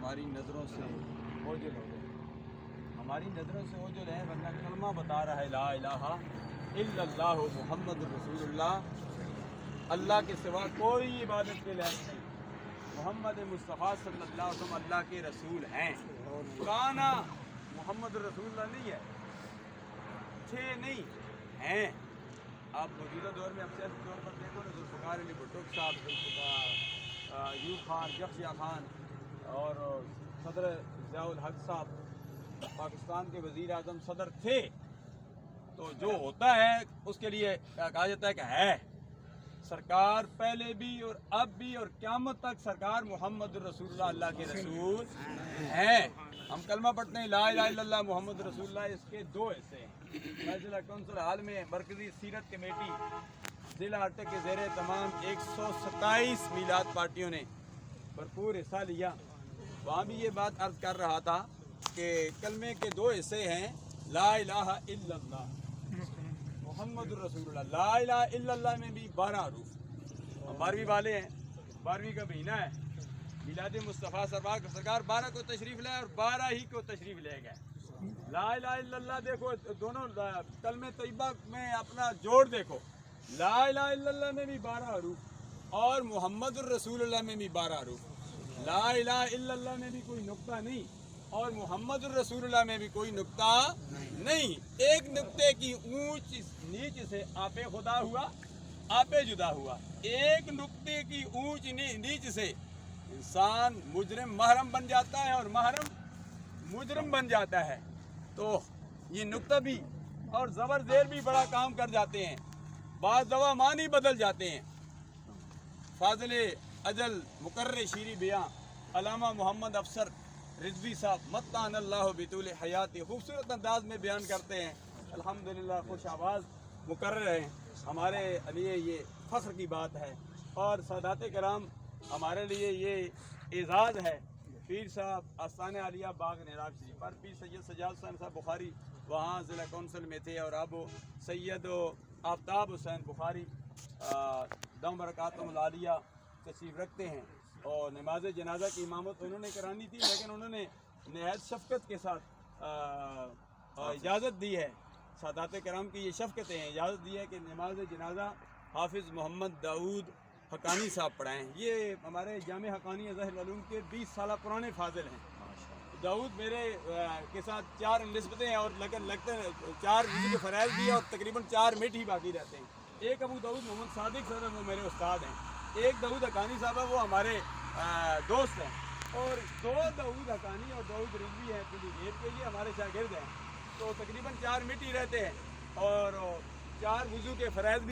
ہماری نظروں سے اوجھل ہو گئے، ہماری نظروں سے اوجھل ہے، ورنہ کلمہ بتا رہا ہے لا الہ الا اللہ محمد رسول اللہ، اللہ کے سوا کوئی عبادت کے لائق نہیں، محمد مصطفیٰ صلی اللہ علیہ وسلم اللہ کے رسول ہیں۔ کانا محمد رسول اللہ نہیں ہے، تھے نہیں، ہیں۔ آپ موجودہ دور میں اب سیاسی طور پر دیکھو نا، ذوالفقار علی بھٹو صاحب، ایوب خان، یحییٰ خان اور صدر ضیاء الحق صاحب پاکستان کے وزیر اعظم صدر تھے، تو جو ہوتا ہے اس کے لیے کہا جاتا ہے کہ ہے سرکار، پہلے بھی اور اب بھی اور قیامت تک سرکار محمد رسول اللہ اللہ کے رسول ہیں۔ ہم کلمہ پڑھتے ہیں لا الہ الا اللہ محمد رسول اللہ، اس کے دو حصے ہیں۔ میں ضلع کونسل حال میں مرکزی سیرت کمیٹی ضلع اٹک کے زیر تمام 127 میلاد پارٹیوں نے بھرپور حصہ لیا۔ وہاں بھی یہ بات عرض کر رہا تھا کہ کلمے کے دو حصے ہیں، لا الہ الا اللہ محمد رسول اللہ۔ لا الہ الا اللہ میں بھی 12 حروف، ہم 12ویں والے ہیں، 12ویں کا مہینہ ہے، میلاد مصطفیٰ سرکار 12 کو تشریف لائے اور 12 ہی کو تشریف لے گئے۔ لا الہ الا اللہ دیکھو، دونوں کلمہ طیبہ میں اپنا جوڑ دیکھو، لا الہ الا اللہ میں بھی 12 حروف اور محمد الرسول اللہ میں بھی 12 حروف۔ لا الہ الا اللہ میں بھی کوئی نقطہ نہیں اور محمد الرسول اللہ میں بھی کوئی نقطہ نہیں۔ ایک نقطے کی اونچ نیچ سے آپ خدا ہوا، آپ جدا ہوا۔ ایک نقطے کی اونچ نیچ سے انسان مجرم محرم بن جاتا ہے اور محرم مجرم بن جاتا ہے۔ تو یہ نقطہ بھی اور زبر زیر بھی بڑا کام کر جاتے ہیں، بعض دفعہ معنی بدل جاتے ہیں۔ فاضل اجل مقرر شیریں بیاں علامہ محمد افسر رضوی صاحب متعن اللہ بطول حیات خوبصورت انداز میں بیان کرتے ہیں۔ الحمدللہ خوش آواز مقرر ہیں، ہمارے لیے یہ فخر کی بات ہے اور سادات کرام ہمارے لیے یہ اعزاز ہے۔ پیر صاحب آستانہ عالیہ باغ نعراب شریف پر پیر سید سجاد حسین صاحب بخاری وہاں ضلع کونسل میں تھے، اور اب سید آفتاب حسین بخاری دم برکاتہم العالیہ تشریف رکھتے ہیں، اور نماز جنازہ کی امامت انہوں نے کرانی تھی، لیکن انہوں نے نہایت شفقت کے ساتھ اجازت دی ہے۔ سادات کرام کی یہ شفقتیں ہیں، اجازت دی ہے کہ نماز جنازہ حافظ محمد داؤد حقانی صاحب پڑھائیں۔ یہ ہمارے جامع حقانی ظاہر العلوم کے 20 سالہ پرانے فاضل ہیں۔ داؤد میرے کے ساتھ 4 نسبتیں ہیں اور لگتے ہیں 4 کے فرائض بھی اور تقریباً 4 مٹ ہی باقی رہتے ہیں۔ ایک ابو داؤد محمد صادق صاحب وہ میرے استاد ہیں، ایک داؤد حقانی صاحب ہے وہ ہمارے دوست ہیں، اور 2 داؤد حقانی اور داؤد رضوی ہیں پیلیبھیت کے، یہ ہمارے شاگرد ہیں۔ تو تقریباً 4 مٹ ہی رہتے ہیں اور 4 وضو کے فرائض بھی